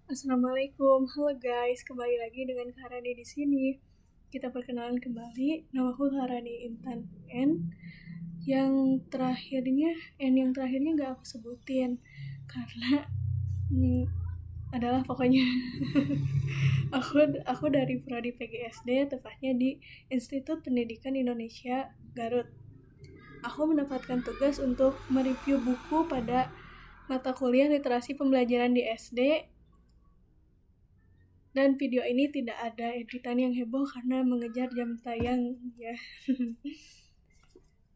Assalamualaikum, halo guys, kembali lagi dengan Karani di sini. Kita perkenalan kembali. Namaku Karani Intan N. Yang terakhirnya nggak aku sebutin karena adalah pokoknya aku dari prodi PGSD, tepatnya di Institut Pendidikan Indonesia Garut. Aku mendapatkan tugas untuk mereview buku pada mata kuliah literasi pembelajaran di SD. Dan video ini tidak ada editan yang heboh karena mengejar jam tayang ya.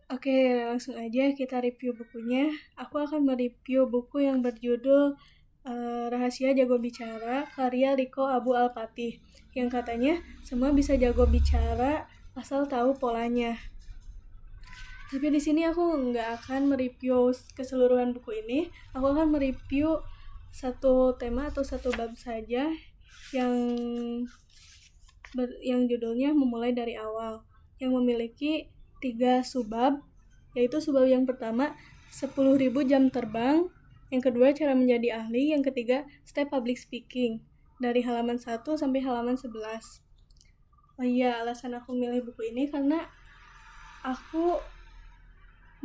Oke, langsung aja kita review bukunya. Aku akan mereview buku yang berjudul Rahasia Jago Bicara karya Riko Abu Al-Fatih, yang katanya semua bisa jago bicara asal tahu polanya. Tapi di sini aku nggak akan mereview keseluruhan buku ini. Aku akan mereview satu tema atau satu bab saja yang judulnya Memulai dari Awal, yang memiliki 3 subbab, yaitu subbab yang pertama 10.000 jam terbang, yang kedua cara menjadi ahli, yang ketiga step public speaking, dari halaman 1 sampai halaman 11. Oh iya, alasan aku milih buku ini karena aku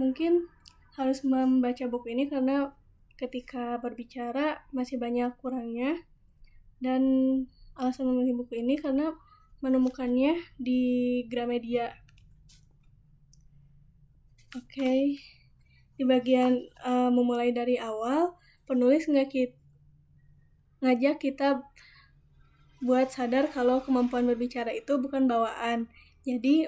mungkin harus membaca buku ini karena ketika berbicara masih banyak kurangnya. Dan alasan memilih buku ini karena menemukannya di Gramedia. Oke. Di bagian memulai dari awal, penulis ngajak kita buat sadar kalau kemampuan berbicara itu bukan bawaan. Jadi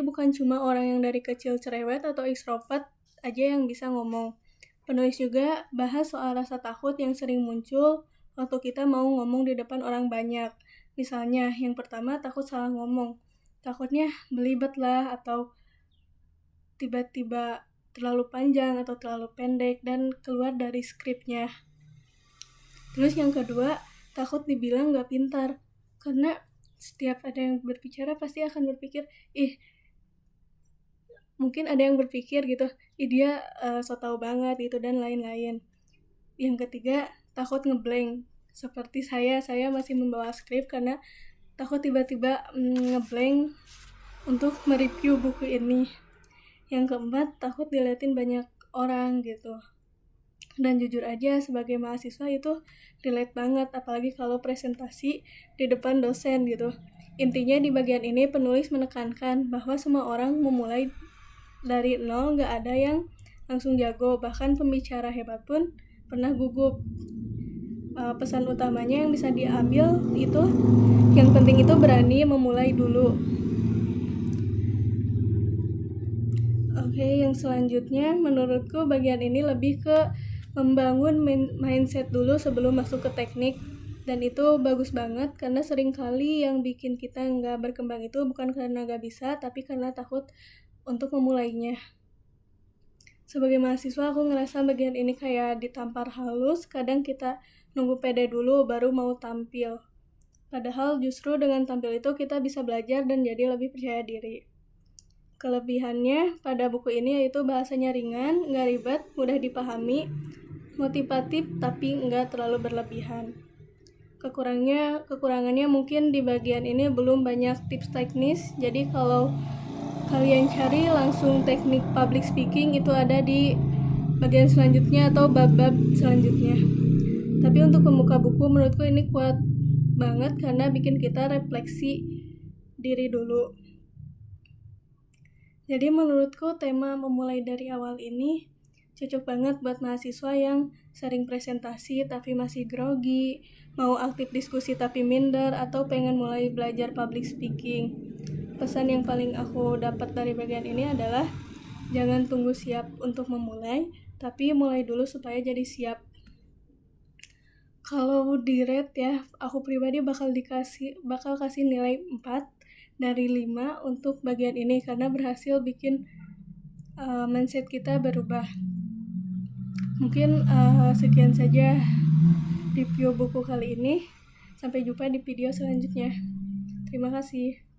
bukan cuma orang yang dari kecil cerewet atau ekstrovert aja yang bisa ngomong. Penulis juga bahas soal rasa takut yang sering muncul waktu kita mau ngomong di depan orang banyak. Misalnya, yang pertama takut salah ngomong. Takutnya belibet lah, atau tiba-tiba terlalu panjang atau terlalu pendek dan keluar dari skripnya. Terus yang kedua, takut dibilang gak pintar. Karena setiap ada yang berbicara pasti akan berpikir, mungkin ada yang berpikir gitu, dia so tau banget gitu dan lain-lain. Yang ketiga, takut ngeblank. Seperti saya masih membawa skrip karena takut tiba-tiba ngeblank untuk mereview buku ini. Yang keempat, takut diliatin banyak orang gitu. Dan jujur aja sebagai mahasiswa itu relate banget, apalagi kalau presentasi di depan dosen gitu. Intinya di bagian ini penulis menekankan bahwa semua orang memulai dari nol, gak ada yang langsung jago, bahkan pembicara hebat pun pernah gugup. Pesan utamanya yang bisa diambil itu, yang penting itu berani memulai dulu. Oke, yang selanjutnya menurutku bagian ini lebih ke membangun mindset dulu sebelum masuk ke teknik. Dan itu bagus banget karena seringkali yang bikin kita nggak berkembang itu bukan karena nggak bisa, tapi karena takut untuk memulainya. Sebagai mahasiswa aku ngerasa bagian ini kayak ditampar halus. Kadang kita nunggu pede dulu baru mau tampil. Padahal justru dengan tampil itu kita bisa belajar dan jadi lebih percaya diri. Kelebihannya pada buku ini yaitu bahasanya ringan, gak ribet, mudah dipahami, motivatif tapi gak terlalu berlebihan. Kekurangannya mungkin di bagian ini belum banyak tips teknis. Jadi kalau kalian cari langsung teknik public speaking itu ada di bagian selanjutnya atau bab-bab selanjutnya. Tapi untuk pembuka buku menurutku ini kuat banget karena bikin kita refleksi diri dulu. Jadi menurutku tema memulai dari awal ini cocok banget buat mahasiswa yang sering presentasi tapi masih grogi, mau aktif diskusi tapi minder, atau pengen mulai belajar public speaking. Pesan yang paling aku dapat dari bagian ini adalah jangan tunggu siap untuk memulai, tapi mulai dulu supaya jadi siap. Kalau di rate ya, aku pribadi bakal kasih nilai 4 dari 5 untuk bagian ini karena berhasil bikin mindset kita berubah. Mungkin sekian saja review buku kali ini. Sampai jumpa di video selanjutnya. Terima kasih.